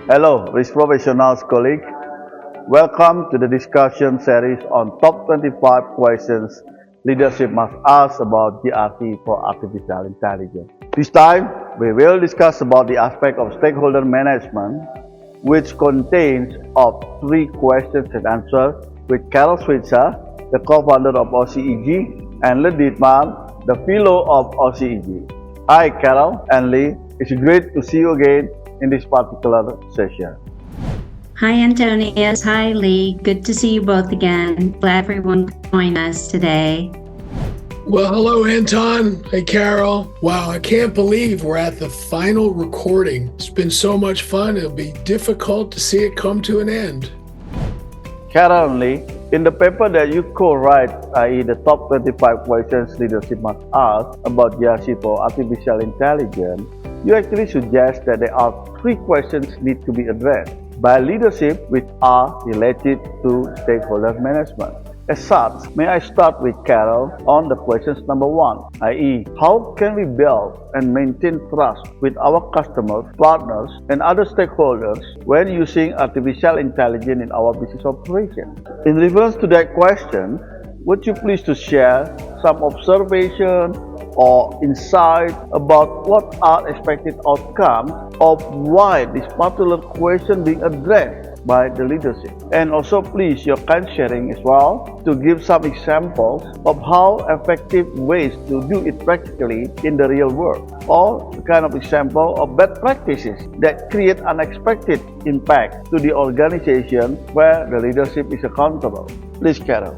Hello, risk professionals colleague. Welcome to the discussion series on top 25 questions leadership must ask about GRC for artificial intelligence. This time, we will discuss about the aspect of stakeholder management, which contains of 3 questions and answers with Carole Switzer, the co-founder of OCEG, and Dittmar, the fellow of OCEG. Hi, Carole and Lee. It's great to see you again in this particular session. Hi, Antonius. Hi, Lee. Good to see you both again. Glad everyone could join us today. Well, hello, Anton. Hey, Carole. Wow, I can't believe we're at the final recording. It's been so much fun. It'll be difficult to see it come to an end. Carole and Lee, in the paper that you co-write, i.e. the top 25 questions leadership must ask about GRC for artificial intelligence, you actually suggest that there are 3 questions need to be addressed by leadership which are related to stakeholder management. As such, may I start with Carole on the questions number 1, i.e. how can we build and maintain trust with our customers, partners, and other stakeholders when using artificial intelligence in our business operations? In reference to that question, would you please to share some observation or insight about what are expected outcomes of why this particular question being addressed by the leadership? And also please your kind sharing as well to give some examples of how effective ways to do it practically in the real world, or kind of example of bad practices that create unexpected impact to the organization where the leadership is accountable. Please, Carole.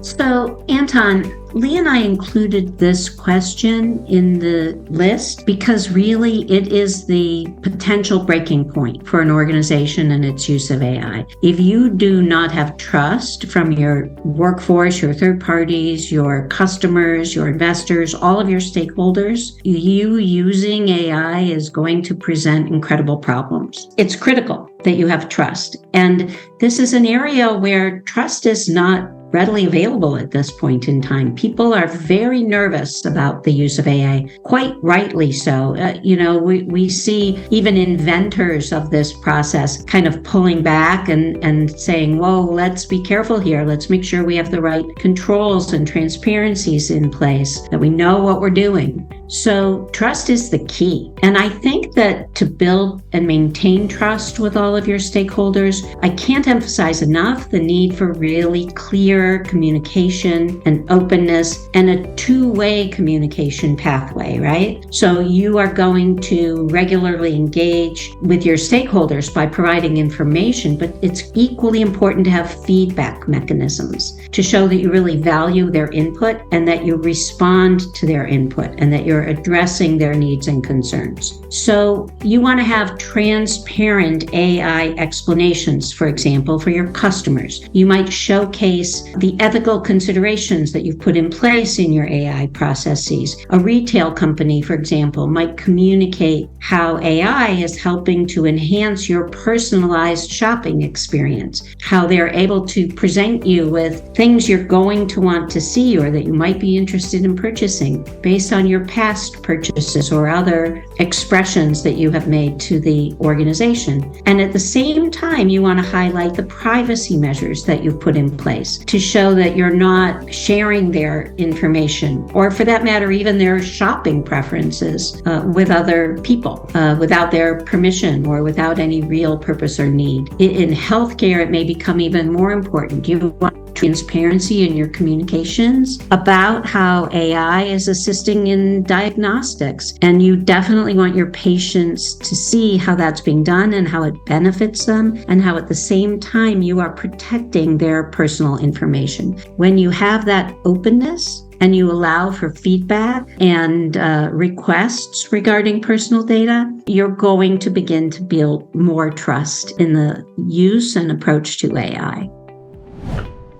So, Anton, Lee and I included this question in the list because really it is the potential breaking point for an organization and its use of AI. If you do not have trust from your workforce, your third parties, your customers, your investors, all of your stakeholders, you using AI is going to present incredible problems. It's critical that you have trust. And this is an area where trust is not readily available at this point in time. People are very nervous about the use of AI, quite rightly so. We see even inventors of this process kind of pulling back and saying, whoa, let's be careful here. Let's make sure we have the right controls and transparencies in place, that we know what we're doing. So trust is the key. And I think that to build and maintain trust with all of your stakeholders, I can't emphasize enough the need for really clear communication and openness and a two-way communication pathway, right? So you are going to regularly engage with your stakeholders by providing information, but it's equally important to have feedback mechanisms to show that you really value their input and that you respond to their input and that you're addressing their needs and concerns. So you want to have transparent AI explanations, for example, for your customers. You might showcase the ethical considerations that you've put in place in your AI processes. A retail company, for example, might communicate how AI is helping to enhance your personalized shopping experience, how they're able to present you with things you're going to want to see or that you might be interested in purchasing based on your past purchases or other expressions that you have made to the organization. And at the same time, you want to highlight the privacy measures that you've put in place to show that you're not sharing their information, or for that matter, even their shopping preferences with other people without their permission or without any real purpose or need. In healthcare, it may become even more important. You want transparency in your communications about how AI is assisting in diagnostics. And you definitely want your patients to see how that's being done and how it benefits them, and how at the same time you are protecting their personal information. When you have that openness and you allow for feedback and requests regarding personal data, you're going to begin to build more trust in the use and approach to AI.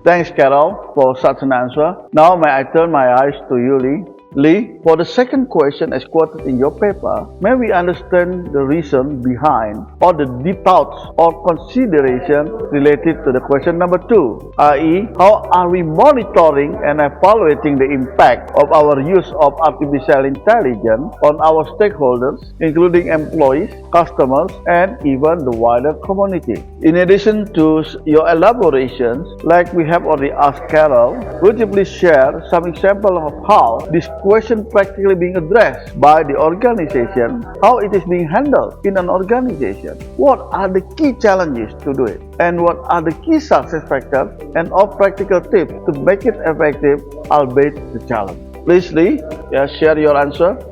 Thanks, Carole, for such an answer. Now may I turn my eyes to you, Lee. Lee, for the second question as quoted in your paper, may we understand the reason behind or the deep thoughts or consideration related to the question number 2, i.e., how are we monitoring and evaluating the impact of our use of artificial intelligence on our stakeholders, including employees, customers, and even the wider community? In addition to your elaborations, like we have already asked Carole, would you please share some examples of how this question practically being addressed by the organization, how it is being handled in an organization, what are the key challenges to do it, and what are the key success factors and or practical tips to make it effective, albeit the challenge? Please, Lee, share your answer.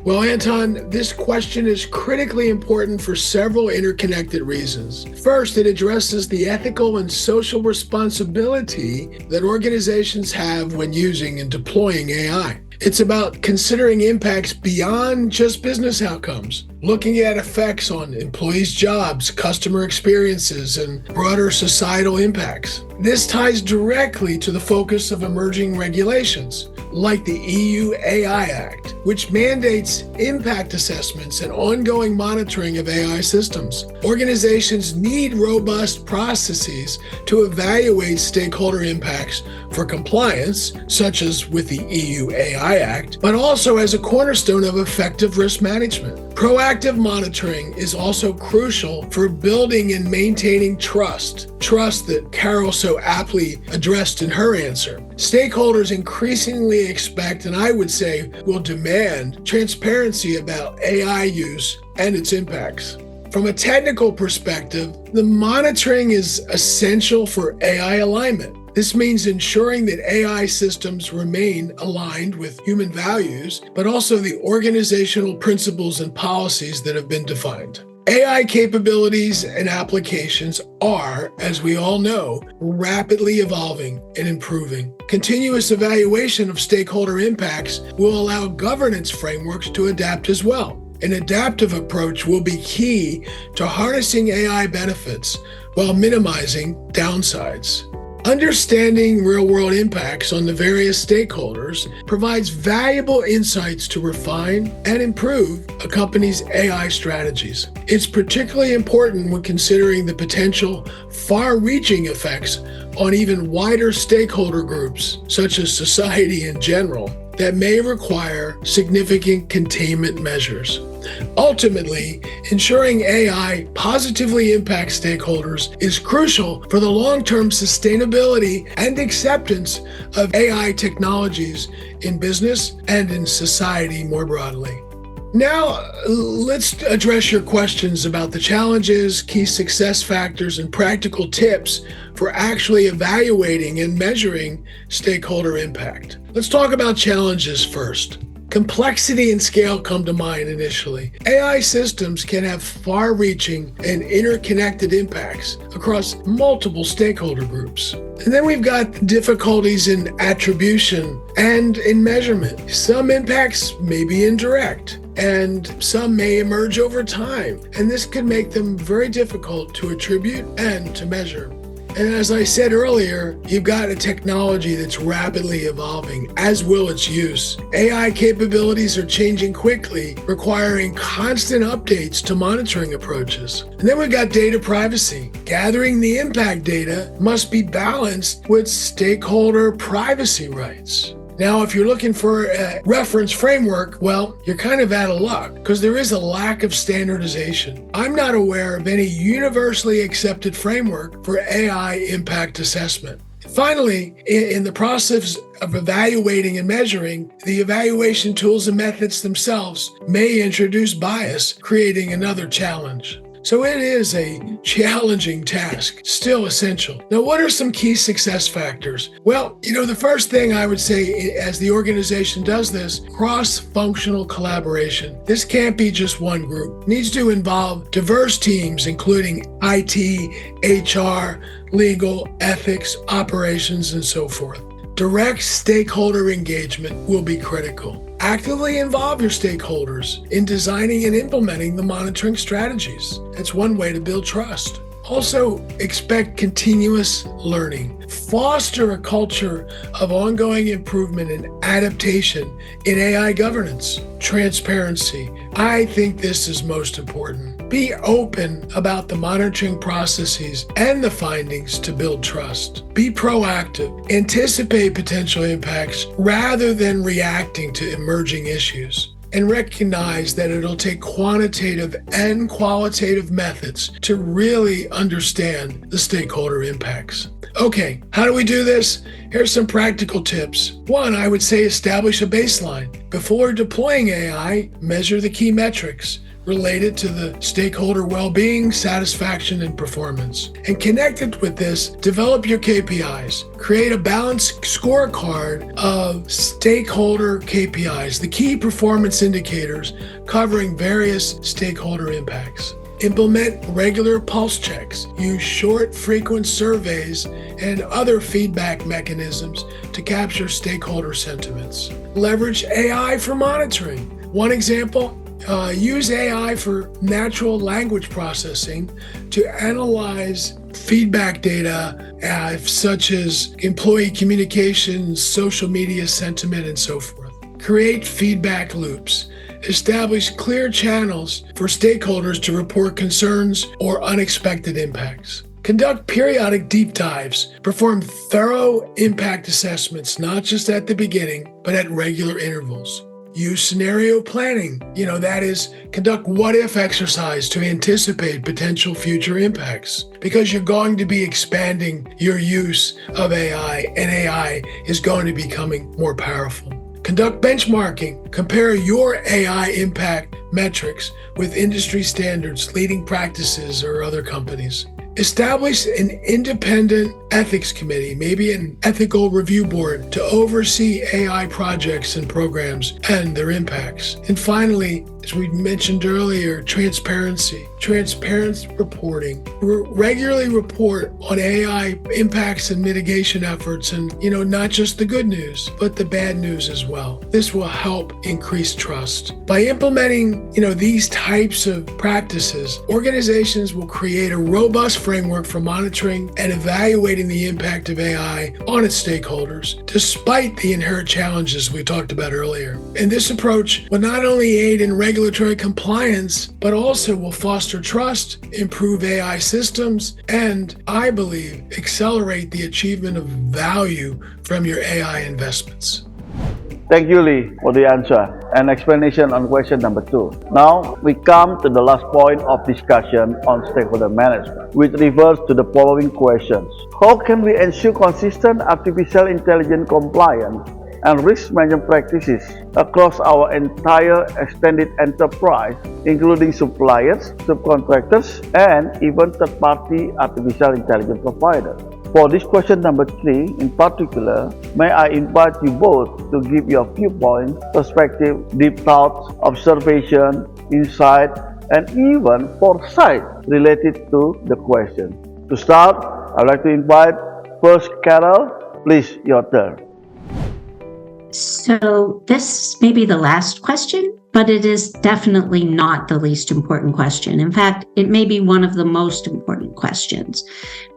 Well, Anton, this question is critically important for several interconnected reasons. First, it addresses the ethical and social responsibility that organizations have when using and deploying AI. It's about considering impacts beyond just business outcomes, looking at effects on employees' jobs, customer experiences, and broader societal impacts. This ties directly to the focus of emerging regulations, like the EU AI Act, which mandates impact assessments and ongoing monitoring of AI systems. Organizations need robust processes to evaluate stakeholder impacts for compliance, such as with the EU AI Act, but also as a cornerstone of effective risk management. Proactive monitoring is also crucial for building and maintaining trust that Carole so aptly addressed in her answer. Stakeholders increasingly expect, and I would say will demand, transparency about AI use and its impacts. From a technical perspective, the monitoring is essential for AI alignment. This means ensuring that AI systems remain aligned with human values, but also the organizational principles and policies that have been defined. AI capabilities and applications are, as we all know, rapidly evolving and improving. Continuous evaluation of stakeholder impacts will allow governance frameworks to adapt as well. An adaptive approach will be key to harnessing AI benefits while minimizing downsides. Understanding real-world impacts on the various stakeholders provides valuable insights to refine and improve a company's AI strategies. It's particularly important when considering the potential far-reaching effects on even wider stakeholder groups, such as society in general, that may require significant containment measures. Ultimately, ensuring AI positively impacts stakeholders is crucial for the long-term sustainability and acceptance of AI technologies in business and in society more broadly. Now, let's address your questions about the challenges, key success factors, and practical tips for actually evaluating and measuring stakeholder impact. Let's talk about challenges first. Complexity and scale come to mind initially. AI systems can have far-reaching and interconnected impacts across multiple stakeholder groups. And then we've got difficulties in attribution and in measurement. Some impacts may be indirect, and some may emerge over time, and this can make them very difficult to attribute and to measure. And as I said earlier, you've got a technology that's rapidly evolving, as will its use. AI capabilities are changing quickly, requiring constant updates to monitoring approaches. And then we've got data privacy. Gathering the impact data must be balanced with stakeholder privacy rights. Now, if you're looking for a reference framework, well, you're kind of out of luck because there is a lack of standardization. I'm not aware of any universally accepted framework for AI impact assessment. Finally, in the process of evaluating and measuring, the evaluation tools and methods themselves may introduce bias, creating another challenge. So it is a challenging task, still essential. Now, what are some key success factors? Well, the first thing I would say as the organization does this, cross-functional collaboration. This can't be just one group. It needs to involve diverse teams, including IT, HR, legal, ethics, operations, and so forth. Direct stakeholder engagement will be critical. Actively involve your stakeholders in designing and implementing the monitoring strategies. That's one way to build trust. Also, expect continuous learning. Foster a culture of ongoing improvement and adaptation in AI governance. Transparency. I think this is most important. Be open about the monitoring processes and the findings to build trust. Be proactive. Anticipate potential impacts rather than reacting to emerging issues. And recognize that it'll take quantitative and qualitative methods to really understand the stakeholder impacts. Okay, how do we do this? Here's some practical tips. One, I would say establish a baseline. Before deploying AI, measure the key metrics related to the stakeholder well-being, satisfaction, and performance. And connected with this, develop your KPIs. Create a balanced scorecard of stakeholder KPIs, the key performance indicators covering various stakeholder impacts. Implement regular pulse checks. Use short, frequent surveys and other feedback mechanisms to capture stakeholder sentiments. Leverage AI for monitoring. One example, use AI for natural language processing to analyze feedback data such as employee communication, social media sentiment, and so forth. Create feedback loops. Establish clear channels for stakeholders to report concerns or unexpected impacts. Conduct periodic deep dives. Perform thorough impact assessments, not just at the beginning, but at regular intervals. Use scenario planning, that is, conduct what-if exercise to anticipate potential future impacts, because you're going to be expanding your use of AI, and AI is going to be becoming more powerful. Conduct benchmarking. Compare your AI impact metrics with industry standards, leading practices, or other companies. Establish an independent ethics committee, maybe an ethical review board, to oversee AI projects and programs and their impacts. And finally, as we mentioned earlier, transparency. Transparent reporting. Regularly report on AI impacts and mitigation efforts, and not just the good news, but the bad news as well. This will help increase trust. By implementing, these types of practices, organizations will create a robust framework for monitoring and evaluating the impact of AI on its stakeholders, despite the inherent challenges we talked about earlier. And this approach will not only aid in regulatory compliance, but also will foster trust, improve AI systems, and, I believe, accelerate the achievement of value from your AI investments. Thank you, Lee, for the answer and explanation on question number 2. Now, we come to the last point of discussion on stakeholder management, which refers to the following questions. How can we ensure consistent artificial intelligence compliance and risk management practices across our entire extended enterprise, including suppliers, subcontractors, and even third-party artificial intelligence providers? For this question number 3 in particular, may I invite you both to give your viewpoint, perspective, deep thoughts, observation, insight, and even foresight related to the question. To start, I'd like to invite first Carole. Please, your turn. So this may be the last question, but it is definitely not the least important question. In fact, it may be one of the most important questions.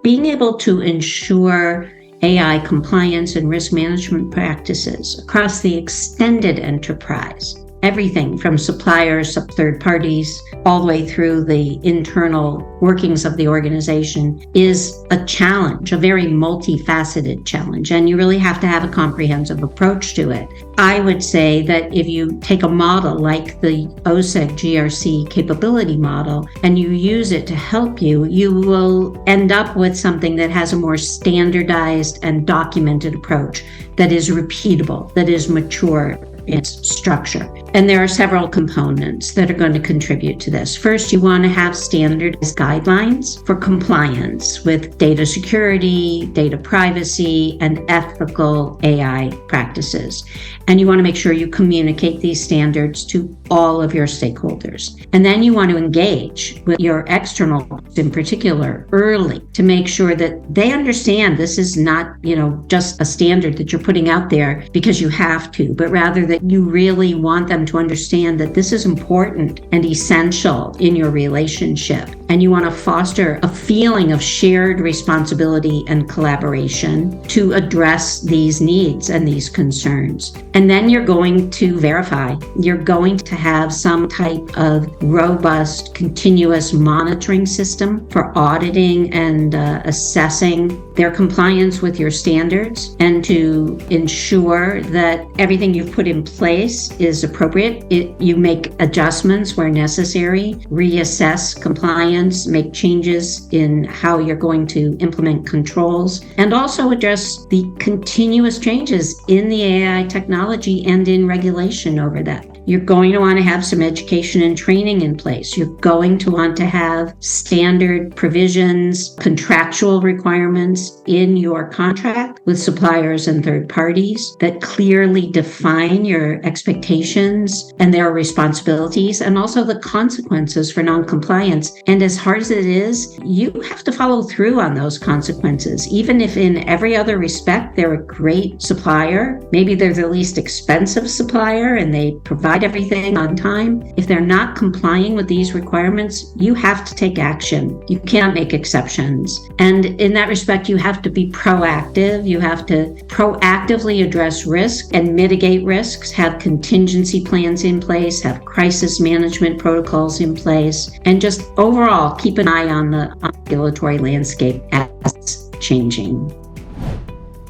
Being able to ensure AI compliance and risk management practices across the extended enterprise, everything from suppliers, third parties, all the way through the internal workings of the organization, is a challenge, a very multifaceted challenge, and you really have to have a comprehensive approach to it. I would say that if you take a model like the OSEC GRC capability model and you use it to help you, you will end up with something that has a more standardized and documented approach that is repeatable, that is mature in its structure. And there are several components that are going to contribute to this. First, you want to have standardized guidelines for compliance with data security, data privacy, and ethical AI practices. And you want to make sure you communicate these standards to all of your stakeholders. And then you want to engage with your external, in particular, early to make sure that they understand this is not, just a standard that you're putting out there because you have to, but rather that you really want them to understand that this is important and essential in your relationship. and you want to foster a feeling of shared responsibility and collaboration to address these needs and these concerns. And then you're going to verify. You're going to have some type of robust, continuous monitoring system for auditing and assessing their compliance with your standards, and to ensure that everything you've put in place is appropriate. You make adjustments where necessary, reassess compliance, make changes in how you're going to implement controls, and also address the continuous changes in the AI technology and in regulation over that. You're going to want to have some education and training in place. You're going to want to have standard provisions, contractual requirements in your contract with suppliers and third parties that clearly define your expectations and their responsibilities, and also the consequences for noncompliance. And as hard as it is, you have to follow through on those consequences. Even if in every other respect they're a great supplier, maybe they're the least expensive supplier and they provide everything on time. If they're not complying with these requirements, you have to take action. You can't make exceptions. And in that respect, you have to be proactive. You have to proactively address risk and mitigate risks, have contingency plans in place, have crisis management protocols in place, and just overall keep an eye on the regulatory landscape as it's changing.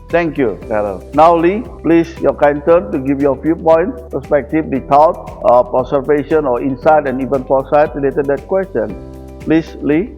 Thank you, Carole. Now, Lee, please, your kind turn to give your viewpoint, perspective, the thought, observation, or insight, and even foresight related to that question. Please, Lee.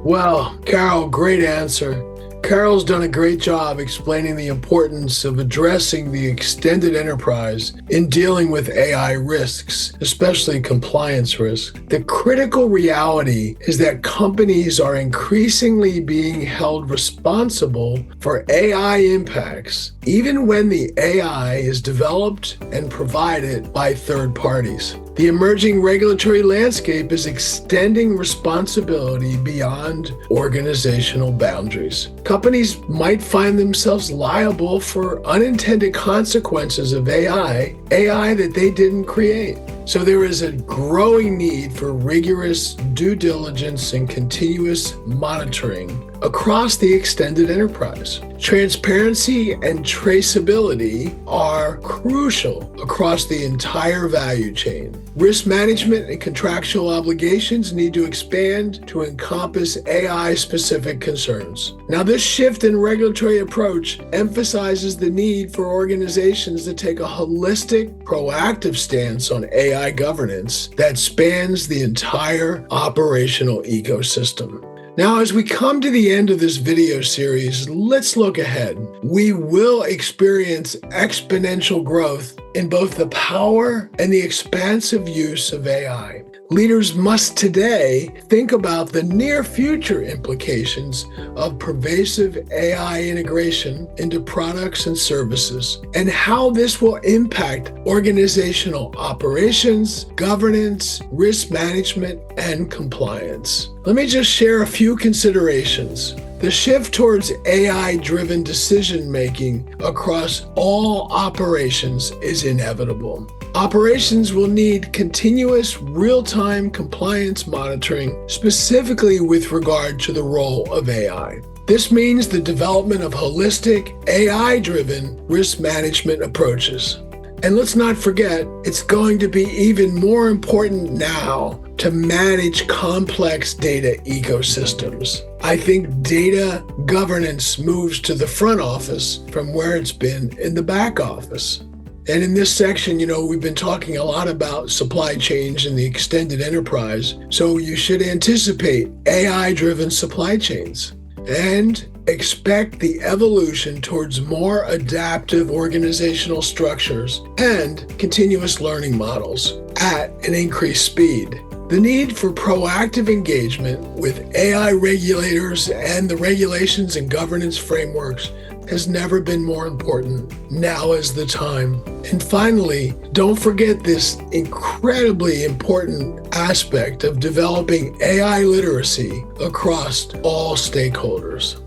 Well, Carole, great answer. Carole's done a great job explaining the importance of addressing the extended enterprise in dealing with AI risks, especially compliance risks. The critical reality is that companies are increasingly being held responsible for AI impacts, even when the AI is developed and provided by third parties. The emerging regulatory landscape is extending responsibility beyond organizational boundaries. Companies might find themselves liable for unintended consequences of AI that they didn't create. So there is a growing need for rigorous due diligence and continuous monitoring across the extended enterprise. Transparency and traceability are crucial across the entire value chain. Risk management and contractual obligations need to expand to encompass AI-specific concerns. Now, this shift in regulatory approach emphasizes the need for organizations to take a holistic, proactive stance on AI governance that spans the entire operational ecosystem. Now, as we come to the end of this video series, let's look ahead. We will experience exponential growth in both the power and the expansive use of AI. Leaders must today think about the near future implications of pervasive AI integration into products and services, and how this will impact organizational operations, governance, risk management, and compliance. Let me just share a few considerations. The shift towards AI-driven decision-making across all operations is inevitable. Operations will need continuous real-time compliance monitoring, specifically with regard to the role of AI. This means the development of holistic, AI-driven risk management approaches. And let's not forget, it's going to be even more important now to manage complex data ecosystems. I think data governance moves to the front office from where it's been in the back office. And in this section, we've been talking a lot about supply chains in the extended enterprise. So you should anticipate AI-driven supply chains and expect the evolution towards more adaptive organizational structures and continuous learning models at an increased speed. The need for proactive engagement with AI regulators and the regulations and governance frameworks has never been more important. Now is the time. And finally, don't forget this incredibly important aspect of developing AI literacy across all stakeholders.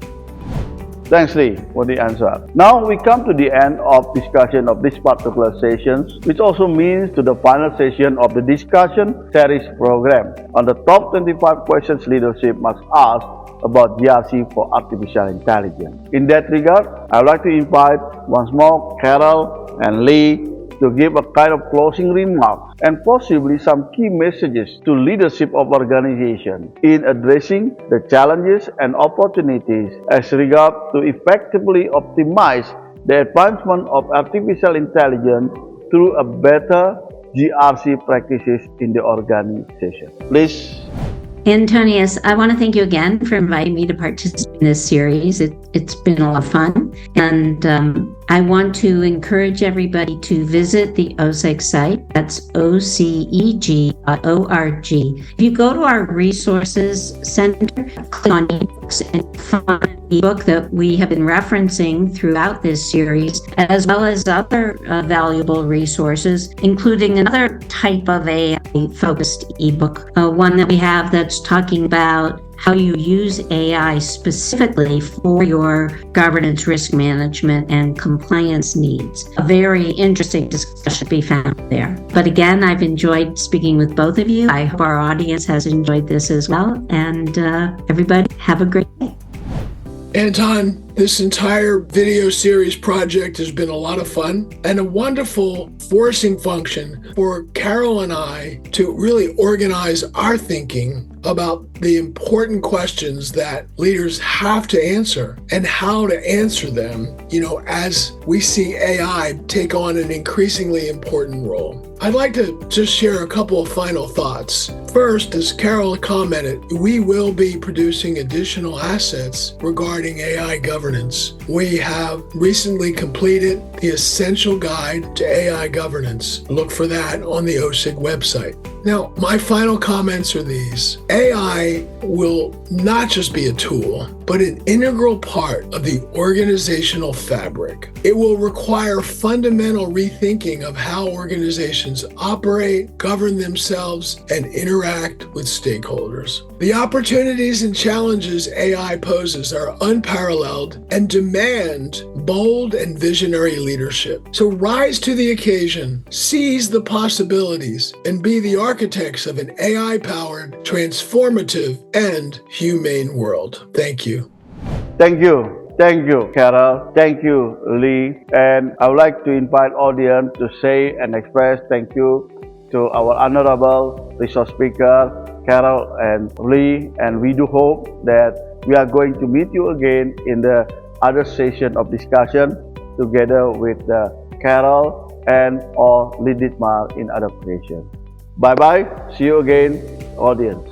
Thanks, Lee, for the answer. Now we come to the end of discussion of this particular session, which also means to the final session of the discussion series program on the top 25 questions leadership must ask about GRC for artificial intelligence. In that regard, I would like to invite once more Carole and Lee to give a kind of closing remarks and possibly some key messages to leadership of organization in addressing the challenges and opportunities as regard to effectively optimize the advancement of artificial intelligence through a better GRC practices in the organization. Please. Antonius, I want to thank you again for inviting me to participate in this series. It's been a lot of fun. And I want to encourage everybody to visit the OCEG site. That's oceg.org. If you go to our resources center, click on ebooks and find an ebook that we have been referencing throughout this series, as well as other valuable resources, including another type of AI-focused ebook, one that we have that's talking about how you use AI specifically for your governance, risk management, and compliance needs. A very interesting discussion to be found there. But again, I've enjoyed speaking with both of you. I hope our audience has enjoyed this as well. And everybody, have a great day. Anton, this entire video series project has been a lot of fun and a wonderful forcing function for Carole and I to really organize our thinking about the important questions that leaders have to answer and how to answer them, as we see AI take on an increasingly important role. I'd like to just share a couple of final thoughts. First, as Carole commented, we will be producing additional assets regarding AI governance. We have recently completed the Essential Guide to AI Governance. Look for that on the OCEG website. Now, my final comments are these. AI will not just be a tool, but an integral part of the organizational fabric. It will require fundamental rethinking of how organizations operate, govern themselves, and interact with stakeholders. The opportunities and challenges AI poses are unparalleled and demand bold and visionary leadership. So rise to the occasion, seize the possibilities, and be the architects of an AI-powered, transformative, and humane world. Thank you. Thank you. Thank you, Carole. Thank you, Lee. And I would like to invite audience to say and express thank you to our honorable resource speaker, Carole and Lee. And we do hope that we are going to meet you again in the other session of discussion together with Carole and or Lee Dittmar in other occasions. Bye-bye. See you again, audience.